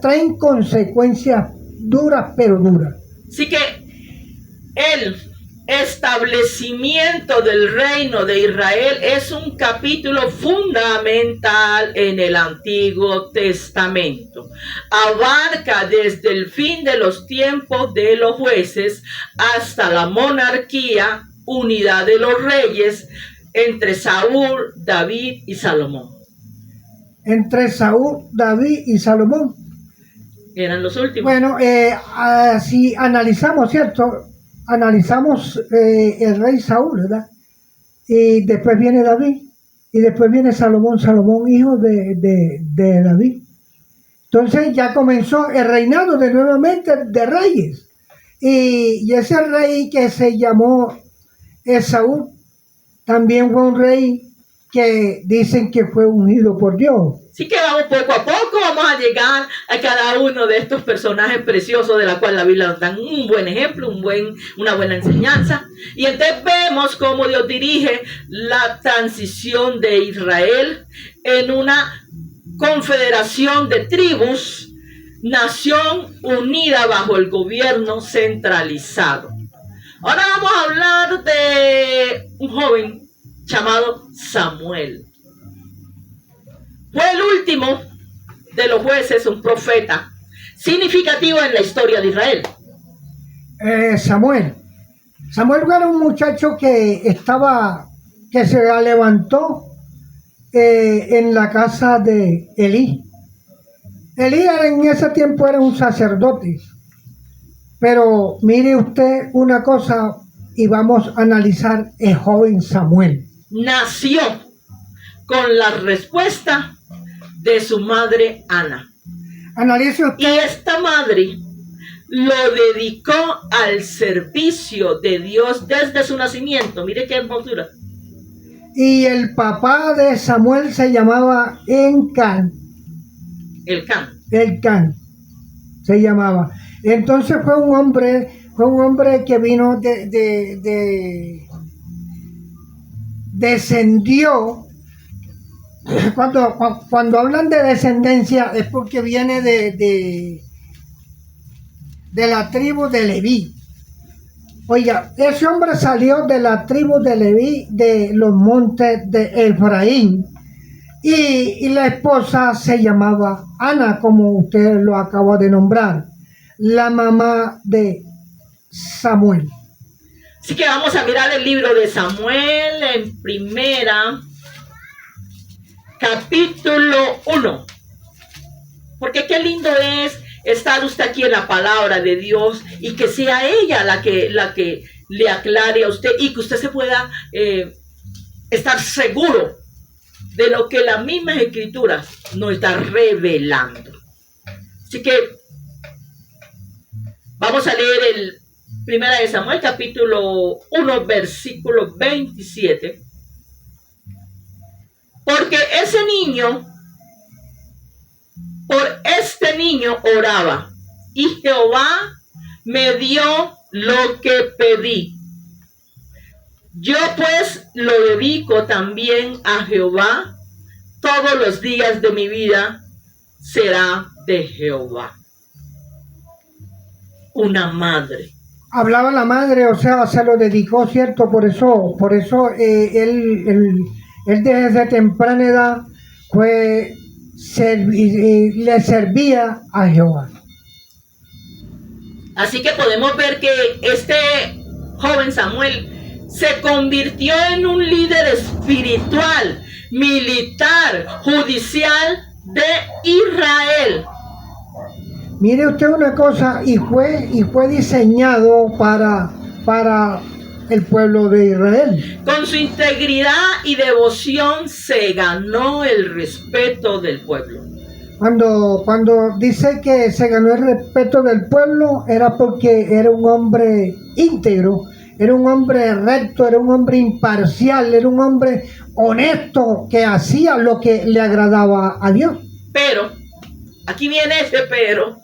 traen consecuencias duras, pero duras. Así que el establecimiento del reino de Israel es un capítulo fundamental en el Antiguo Testamento. Abarca desde el fin de los tiempos de los jueces hasta la monarquía, unidad de los reyes entre Saúl, David y Salomón. Entre Saúl, David y Salomón. Eran los últimos. Bueno, si analizamos, ¿cierto? Analizamos el rey Saúl, ¿verdad? Y después viene David, y después viene Salomón, hijo de David. Entonces ya comenzó el reinado nuevamente de reyes. Y ese rey que se llamó Saúl, también fue un rey que dicen que fue ungido por Dios. Así que vamos poco a poco, vamos a llegar a cada uno de estos personajes preciosos de la cual la Biblia nos da un buen ejemplo, una buena enseñanza. Y entonces vemos cómo Dios dirige la transición de Israel en una confederación de tribus, nación unida bajo el gobierno centralizado. Ahora vamos a hablar de un joven llamado Samuel. Fue el último de los jueces, un profeta significativo en la historia de Israel. Samuel era un muchacho que se levantó en la casa de Elí. Elí en ese tiempo era un sacerdote. Pero mire usted una cosa, y vamos a analizar el joven Samuel. Nació con la respuesta de su madre Ana. Analice usted. Y esta madre lo dedicó al servicio de Dios desde su nacimiento. Mire qué hermosura. Y el papá de Samuel se llamaba Elcán. Elcán. Se llamaba. Entonces fue un hombre que vino descendió. Cuando hablan de descendencia es porque viene de la tribu de Leví. Oiga, ese hombre salió de la tribu de Leví, de los montes de Efraín, y la esposa se llamaba Ana, como usted lo acaba de nombrar, la mamá de Samuel. Así que vamos a mirar el libro de Samuel en primera, capítulo 1. Porque qué lindo es estar usted aquí en la palabra de Dios y que sea ella la que le aclare a usted y que usted se pueda estar seguro de lo que las mismas escrituras nos está revelando. Así que vamos a leer el primera de Samuel, capítulo 1, versículo 27. Porque ese niño, por este niño oraba, y Jehová me dio lo que pedí. Yo pues lo dedico también a Jehová, todos los días de mi vida será de Jehová. Una madre. Hablaba la madre, o sea, se lo dedicó, ¿cierto? Por eso él desde temprana edad le servía a Jehová. Así que podemos ver que este joven Samuel se convirtió en un líder espiritual, militar, judicial de Israel. Mire usted una cosa, y fue diseñado para el pueblo de Israel. Con su integridad y devoción se ganó el respeto del pueblo. Cuando dice que se ganó el respeto del pueblo, era porque era un hombre íntegro, era un hombre recto, era un hombre imparcial, era un hombre honesto que hacía lo que le agradaba a Dios. Pero, aquí viene ese pero,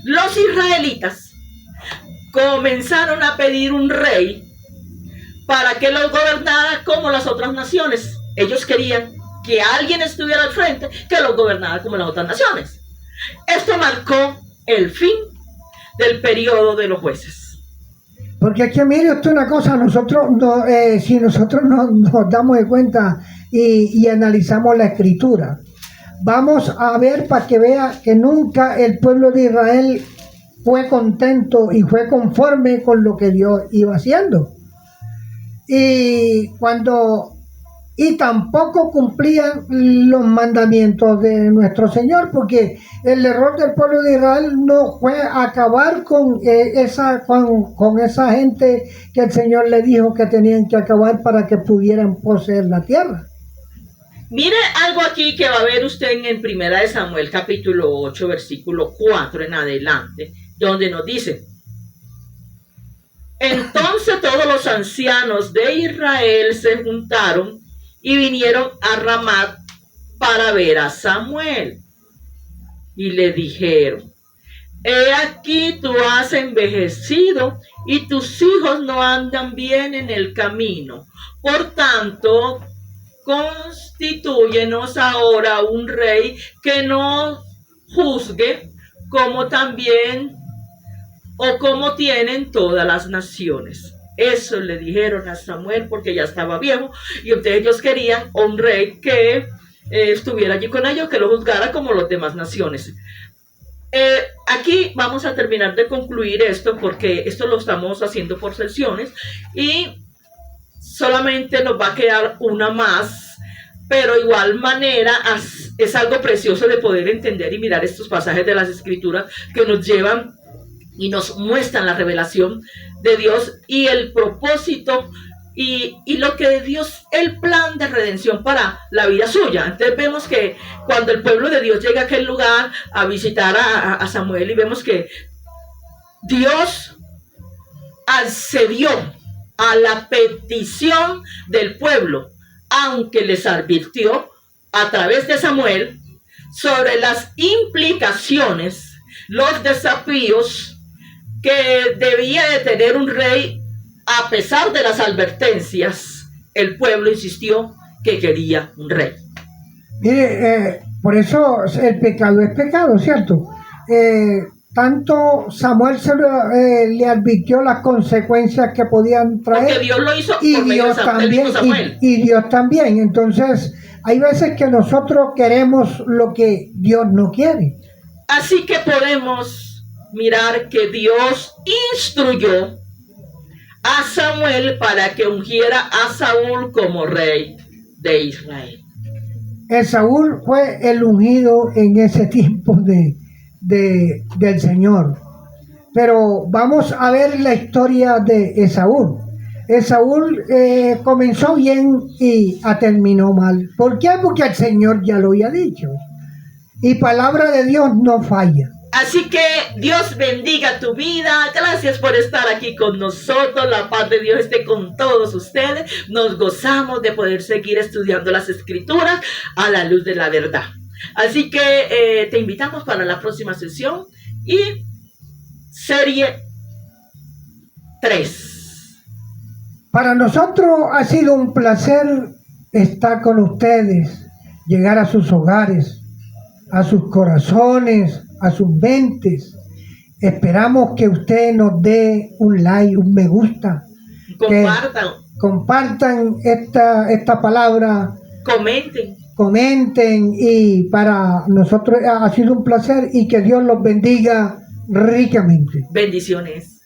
los israelitas comenzaron a pedir un rey para que los gobernara como las otras naciones. Ellos querían que alguien estuviera al frente que los gobernara como las otras naciones. Esto marcó el fin del periodo de los jueces. Porque aquí mire usted una cosa, si nosotros nos damos de cuenta y analizamos la escritura, vamos a ver para que vea que nunca el pueblo de Israel fue contento y fue conforme con lo que Dios iba haciendo. Y tampoco cumplían los mandamientos de nuestro Señor, porque el error del pueblo de Israel no fue acabar con esa gente que el Señor le dijo que tenían que acabar para que pudieran poseer la tierra. Mire algo aquí que va a ver usted en Primera de Samuel, capítulo 8, versículo 4 en adelante, donde nos dice: entonces todos los ancianos de Israel se juntaron y vinieron a Ramat para ver a Samuel. Y le dijeron: he aquí tú has envejecido y tus hijos no andan bien en el camino. Por tanto, constitúyenos ahora un rey que nos juzgue como también o como tienen todas las naciones. Eso le dijeron a Samuel porque ya estaba viejo y entonces ellos querían un rey que estuviera allí con ellos, que lo juzgara como las demás naciones. Aquí vamos a terminar de concluir esto porque esto lo estamos haciendo por sesiones y solamente nos va a quedar una más, pero igual manera es algo precioso de poder entender y mirar estos pasajes de las escrituras que nos llevan y nos muestran la revelación de Dios y el propósito y lo que Dios, el plan de redención para la vida suya. Entonces vemos que cuando el pueblo de Dios llega a aquel lugar a visitar a Samuel y vemos que Dios accedió a la petición del pueblo, aunque les advirtió a través de Samuel sobre las implicaciones, los desafíos que debía de tener un rey. A pesar de las advertencias, el pueblo insistió que quería un rey. Mire, por eso el pecado es pecado, ¿cierto? Tanto Samuel le advirtió las consecuencias que podían traer. Porque Dios lo hizo y por medio Dios de también, Samuel. y Dios también. Entonces, hay veces que nosotros queremos lo que Dios no quiere. Así que podemos mirar que Dios instruyó a Samuel para que ungiera a Saúl como rey de Israel. Saúl fue el ungido en ese tiempo del Señor. Pero vamos a ver la historia de Esaú. Esaú comenzó bien y terminó mal. ¿Por qué? Porque el Señor ya lo había dicho. Y palabra de Dios no falla. Así que Dios bendiga tu vida. Gracias por estar aquí con nosotros. La paz de Dios esté con todos ustedes. Nos gozamos de poder seguir estudiando las Escrituras a la luz de la verdad. Así que te invitamos para la próxima sesión y serie 3. Para nosotros ha sido un placer estar con ustedes, llegar a sus hogares, a sus corazones, a sus mentes. Esperamos que usted nos dé un like, un me gusta. Compartan esta palabra. Comenten y para nosotros ha sido un placer y que Dios los bendiga ricamente. Bendiciones.